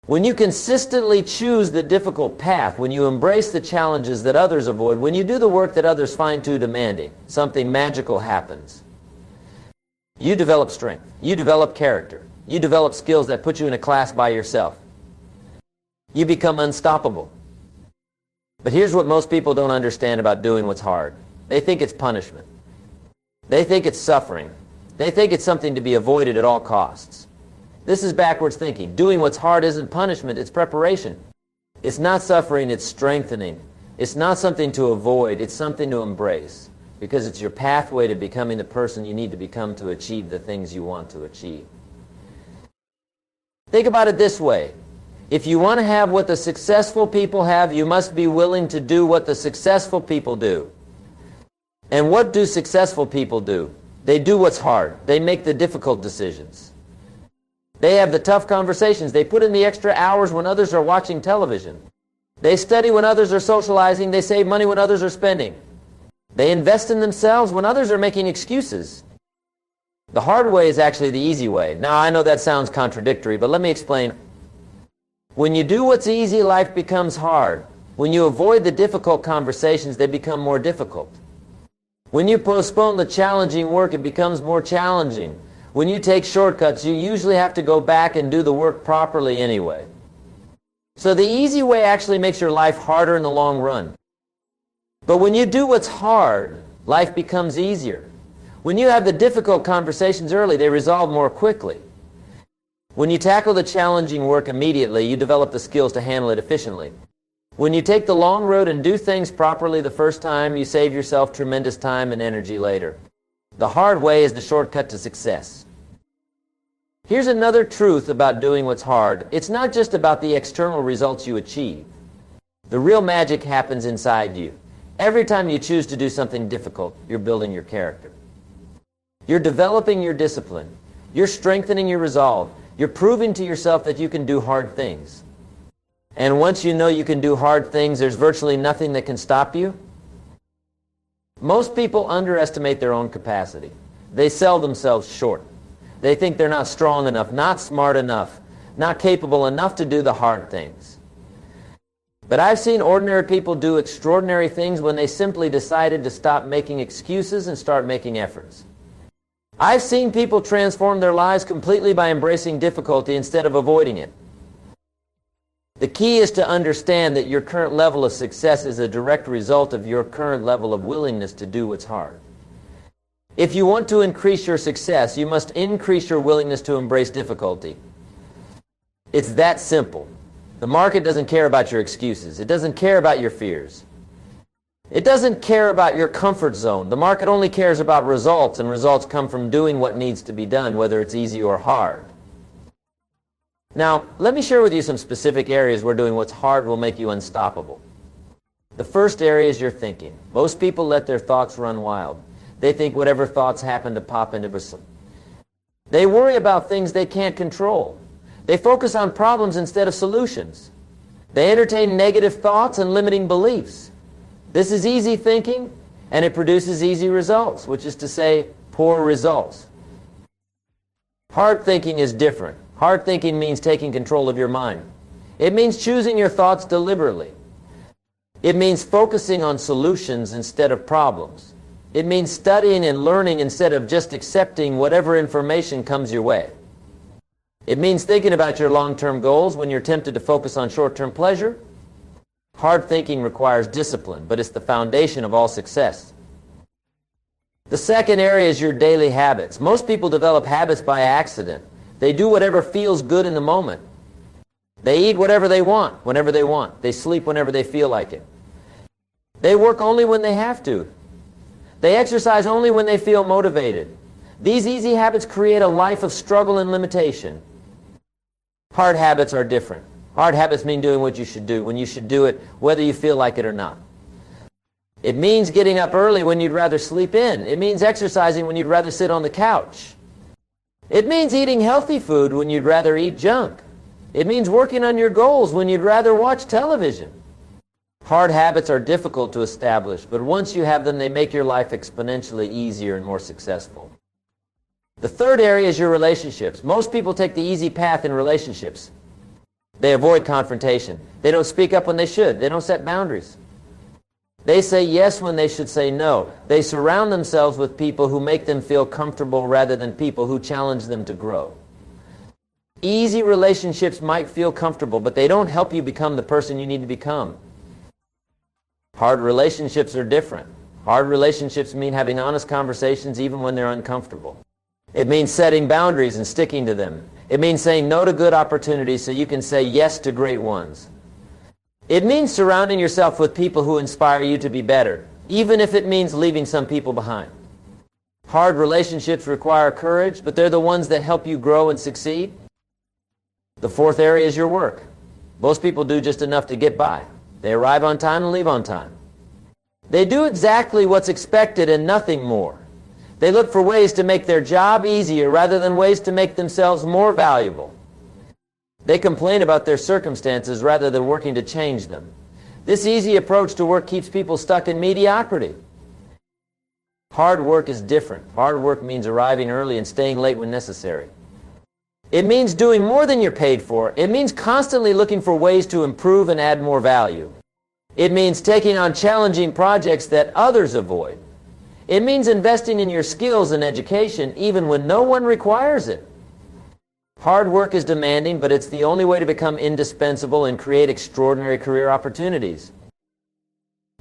When you consistently choose the difficult path, when you embrace the challenges that others avoid, when you do the work that others find too demanding, something magical happens. You develop strength. You develop character. You develop skills that put you in a class by yourself. You become unstoppable. But here's what most people don't understand about doing what's hard. They think it's punishment. They think it's suffering. They think it's something to be avoided at all costs. This is backwards thinking. Doing what's hard isn't punishment, it's preparation. It's not suffering, it's strengthening. It's not something to avoid, it's something to embrace. Because it's your pathway to becoming the person you need to become to achieve the things you want to achieve. Think about it this way. If you want to have what the successful people have, you must be willing to do what the successful people do. And what do successful people do? They do what's hard. They make the difficult decisions. They have the tough conversations. They put in the extra hours when others are watching television. They study when others are socializing. They save money when others are spending. They invest in themselves when others are making excuses. The hard way is actually the easy way. Now, I know that sounds contradictory, but let me explain. When you do what's easy, life becomes hard. When you avoid the difficult conversations, they become more difficult. When you postpone the challenging work, it becomes more challenging. When you take shortcuts, you usually have to go back and do the work properly anyway. So the easy way actually makes your life harder in the long run. But when you do what's hard, life becomes easier. When you have the difficult conversations early, they resolve more quickly. When you tackle the challenging work immediately, you develop the skills to handle it efficiently. When you take the long road and do things properly the first time, you save yourself tremendous time and energy later. The hard way is the shortcut to success. Here's another truth about doing what's hard. It's not just about the external results you achieve. The real magic happens inside you. Every time you choose to do something difficult, you're building your character. You're developing your discipline. You're strengthening your resolve. You're proving to yourself that you can do hard things. And once you know you can do hard things, there's virtually nothing that can stop you. Most people underestimate their own capacity. They sell themselves short. They think they're not strong enough, not smart enough, not capable enough to do the hard things. But I've seen ordinary people do extraordinary things when they simply decided to stop making excuses and start making efforts. I've seen people transform their lives completely by embracing difficulty instead of avoiding it. The key is to understand that your current level of success is a direct result of your current level of willingness to do what's hard. If you want to increase your success, you must increase your willingness to embrace difficulty. It's that simple. The market doesn't care about your excuses. It doesn't care about your fears. It doesn't care about your comfort zone. The market only cares about results, and results come from doing what needs to be done, whether it's easy or hard. Now, let me share with you some specific areas where doing what's hard will make you unstoppable. The first area is your thinking. Most people let their thoughts run wild. They think whatever thoughts happen to pop into them. They worry about things they can't control. They focus on problems instead of solutions. They entertain negative thoughts and limiting beliefs. This is easy thinking, and it produces easy results, which is to say, poor results. Hard thinking is different. Hard thinking means taking control of your mind. It means choosing your thoughts deliberately. It means focusing on solutions instead of problems. It means studying and learning instead of just accepting whatever information comes your way. It means thinking about your long-term goals when you're tempted to focus on short-term pleasure. Hard thinking requires discipline, but it's the foundation of all success. The second area is your daily habits. Most people develop habits by accident. They do whatever feels good in the moment. They eat whatever they want, whenever they want. They sleep whenever they feel like it. They work only when they have to. They exercise only when they feel motivated. These easy habits create a life of struggle and limitation. Hard habits are different. Hard habits mean doing what you should do, when you should do it, whether you feel like it or not. It means getting up early when you'd rather sleep in. It means exercising when you'd rather sit on the couch. It means eating healthy food when you'd rather eat junk. It means working on your goals when you'd rather watch television. Hard habits are difficult to establish, but once you have them, they make your life exponentially easier and more successful. The third area is your relationships. Most people take the easy path in relationships. They avoid confrontation. They don't speak up when they should. They don't set boundaries. They say yes when they should say no. They surround themselves with people who make them feel comfortable rather than people who challenge them to grow. Easy relationships might feel comfortable, but they don't help you become the person you need to become. Hard relationships are different. Hard relationships mean having honest conversations even when they're uncomfortable. It means setting boundaries and sticking to them. It means saying no to good opportunities so you can say yes to great ones. It means surrounding yourself with people who inspire you to be better, even if it means leaving some people behind. Hard relationships require courage, but they're the ones that help you grow and succeed. The fourth area is your work. Most people do just enough to get by. They arrive on time and leave on time. They do exactly what's expected and nothing more. They look for ways to make their job easier rather than ways to make themselves more valuable. They complain about their circumstances rather than working to change them. This easy approach to work keeps people stuck in mediocrity. Hard work is different. Hard work means arriving early and staying late when necessary. It means doing more than you're paid for. It means constantly looking for ways to improve and add more value. It means taking on challenging projects that others avoid. It means investing in your skills and education even when no one requires it. Hard work is demanding, but it's the only way to become indispensable and create extraordinary career opportunities.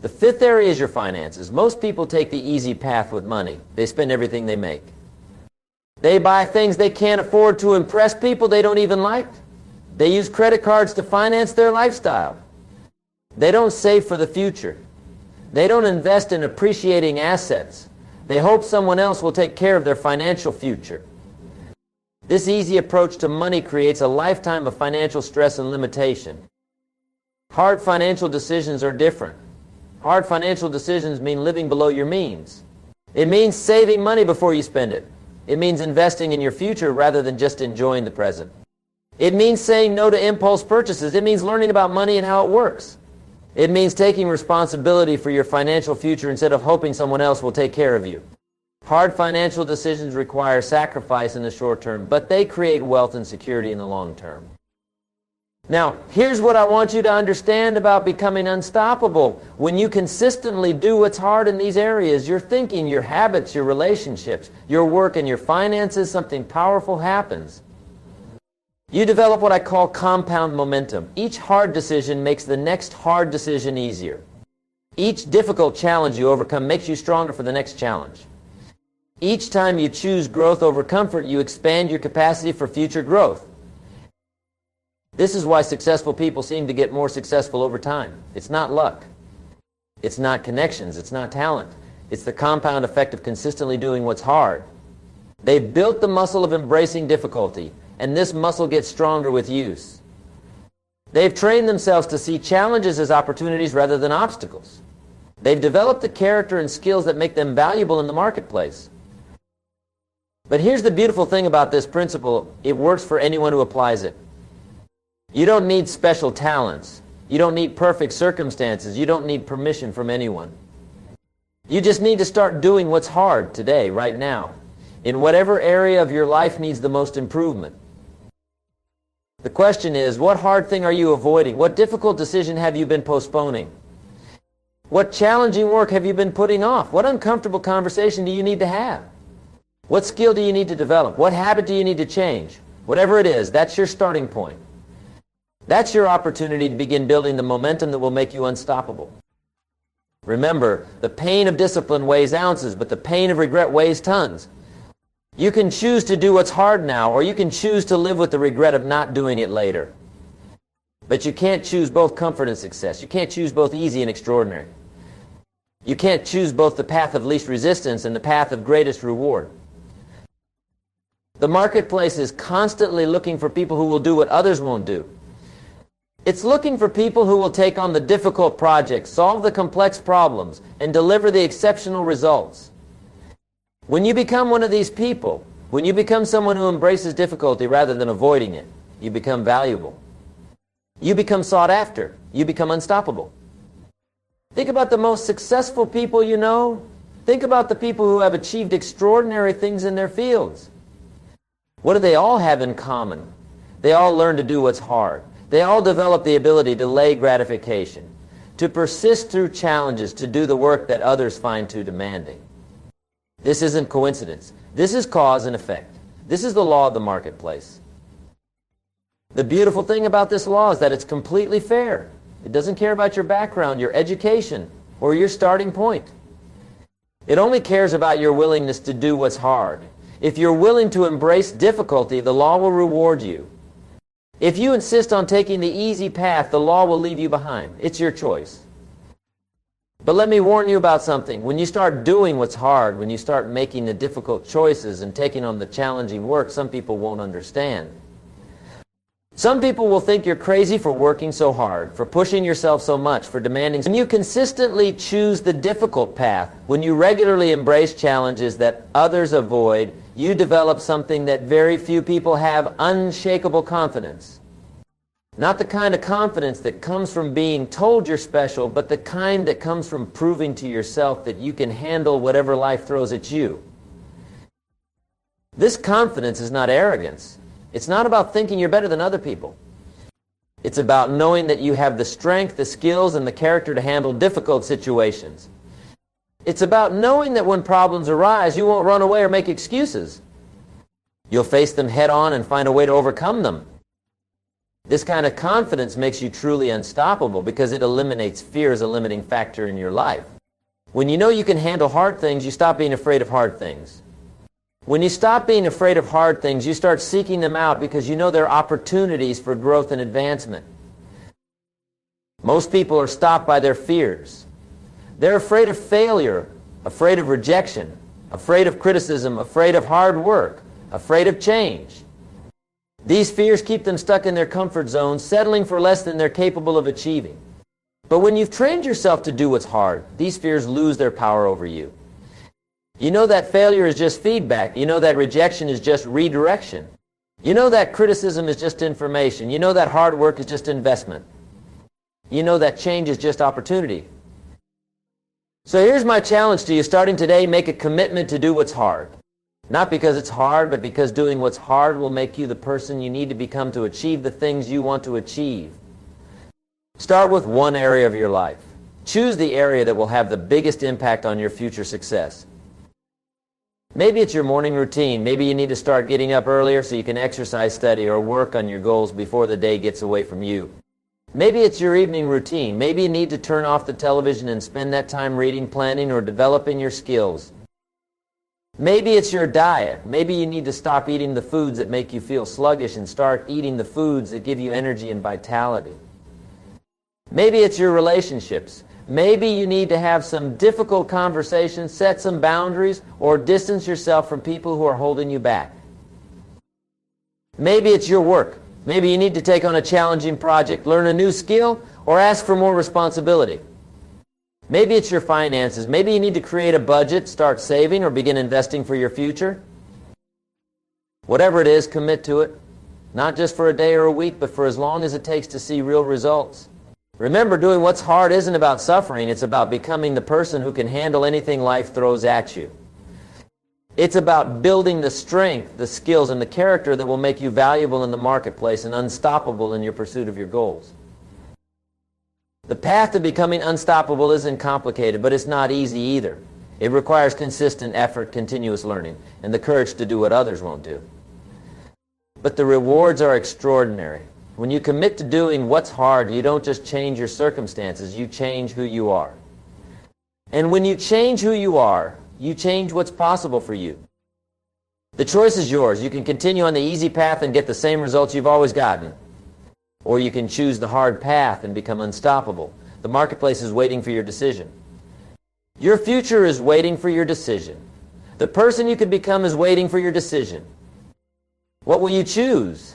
The fifth area is your finances. Most people take the easy path with money. They spend everything they make. They buy things they can't afford to impress people they don't even like. They use credit cards to finance their lifestyle. They don't save for the future. They don't invest in appreciating assets. They hope someone else will take care of their financial future. This easy approach to money creates a lifetime of financial stress and limitation. Hard financial decisions are different. Hard financial decisions mean living below your means. It means saving money before you spend it. It means investing in your future rather than just enjoying the present. It means saying no to impulse purchases. It means learning about money and how it works. It means taking responsibility for your financial future instead of hoping someone else will take care of you. Hard financial decisions require sacrifice in the short term, but they create wealth and security in the long term. Now, here's what I want you to understand about becoming unstoppable. When you consistently do what's hard in these areas, your thinking, your habits, your relationships, your work, and your finances, something powerful happens. You develop what I call compound momentum. Each hard decision makes the next hard decision easier. Each difficult challenge you overcome makes you stronger for the next challenge. Each time you choose growth over comfort, you expand your capacity for future growth. This is why successful people seem to get more successful over time. It's not luck. It's not connections. It's not talent. It's the compound effect of consistently doing what's hard. They've built the muscle of embracing difficulty, and this muscle gets stronger with use. They've trained themselves to see challenges as opportunities rather than obstacles. They've developed the character and skills that make them valuable in the marketplace. But here's the beautiful thing about this principle. It works for anyone who applies it. You don't need special talents. You don't need perfect circumstances. You don't need permission from anyone. You just need to start doing what's hard today, right now, in whatever area of your life needs the most improvement. The question is, what hard thing are you avoiding? What difficult decision have you been postponing? What challenging work have you been putting off? What uncomfortable conversation do you need to have? What skill do you need to develop? What habit do you need to change? Whatever it is, that's your starting point. That's your opportunity to begin building the momentum that will make you unstoppable. Remember, the pain of discipline weighs ounces, but the pain of regret weighs tons. You can choose to do what's hard now, or you can choose to live with the regret of not doing it later. But you can't choose both comfort and success. You can't choose both easy and extraordinary. You can't choose both the path of least resistance and the path of greatest reward. The marketplace is constantly looking for people who will do what others won't do. It's looking for people who will take on the difficult projects, solve the complex problems, and deliver the exceptional results. When you become one of these people, when you become someone who embraces difficulty rather than avoiding it, you become valuable. You become sought after. You become unstoppable. Think about the most successful people you know. Think about the people who have achieved extraordinary things in their fields. What do they all have in common? They all learn to do what's hard. They all develop the ability to delay gratification, to persist through challenges, to do the work that others find too demanding. This isn't coincidence. This is cause and effect. This is the law of the marketplace. The beautiful thing about this law is that it's completely fair. It doesn't care about your background, your education, or your starting point. It only cares about your willingness to do what's hard. If you're willing to embrace difficulty, the law will reward you. If you insist on taking the easy path, the law will leave you behind. It's your choice. But let me warn you about something. When you start doing what's hard, when you start making the difficult choices and taking on the challenging work, some people won't understand. Some people will think you're crazy for working so hard, for pushing yourself so much, for demanding. When you consistently choose the difficult path, when you regularly embrace challenges that others avoid, you develop something that very few people have: unshakable confidence. Not the kind of confidence that comes from being told you're special, but the kind that comes from proving to yourself that you can handle whatever life throws at you. This confidence is not arrogance. It's not about thinking you're better than other people. It's about knowing that you have the strength, the skills, and the character to handle difficult situations. It's about knowing that when problems arise, you won't run away or make excuses. You'll face them head on and find a way to overcome them. This kind of confidence makes you truly unstoppable because it eliminates fear as a limiting factor in your life. When you know you can handle hard things, you stop being afraid of hard things. When you stop being afraid of hard things, you start seeking them out because you know there are opportunities for growth and advancement. Most people are stopped by their fears. They're afraid of failure, afraid of rejection, afraid of criticism, afraid of hard work, afraid of change. These fears keep them stuck in their comfort zone, settling for less than they're capable of achieving. But when you've trained yourself to do what's hard, these fears lose their power over you. You know that failure is just feedback. You know that rejection is just redirection. You know that criticism is just information. You know that hard work is just investment. You know that change is just opportunity. So here's my challenge to you. Starting today, make a commitment to do what's hard. Not because it's hard, but because doing what's hard will make you the person you need to become to achieve the things you want to achieve. Start with one area of your life. Choose the area that will have the biggest impact on your future success. Maybe it's your morning routine. Maybe you need to start getting up earlier so you can exercise, study, or work on your goals before the day gets away from you. Maybe it's your evening routine. Maybe you need to turn off the television and spend that time reading, planning, or developing your skills. Maybe it's your diet. Maybe you need to stop eating the foods that make you feel sluggish and start eating the foods that give you energy and vitality. Maybe it's your relationships. Maybe you need to have some difficult conversations, set some boundaries, or distance yourself from people who are holding you back. Maybe it's your work. Maybe you need to take on a challenging project, learn a new skill, or ask for more responsibility. Maybe it's your finances. Maybe you need to create a budget, start saving, or begin investing for your future. Whatever it is, commit to it. Not just for a day or a week, but for as long as it takes to see real results. Remember, doing what's hard isn't about suffering. It's about becoming the person who can handle anything life throws at you. It's about building the strength, the skills, and the character that will make you valuable in the marketplace and unstoppable in your pursuit of your goals. The path to becoming unstoppable isn't complicated, but it's not easy either. It requires consistent effort, continuous learning, and the courage to do what others won't do. But the rewards are extraordinary. When you commit to doing what's hard, you don't just change your circumstances, you change who you are. And when you change who you are, you change what's possible for you. The choice is yours. You can continue on the easy path and get the same results you've always gotten. Or you can choose the hard path and become unstoppable. The marketplace is waiting for your decision. Your future is waiting for your decision. The person you could become is waiting for your decision. What will you choose?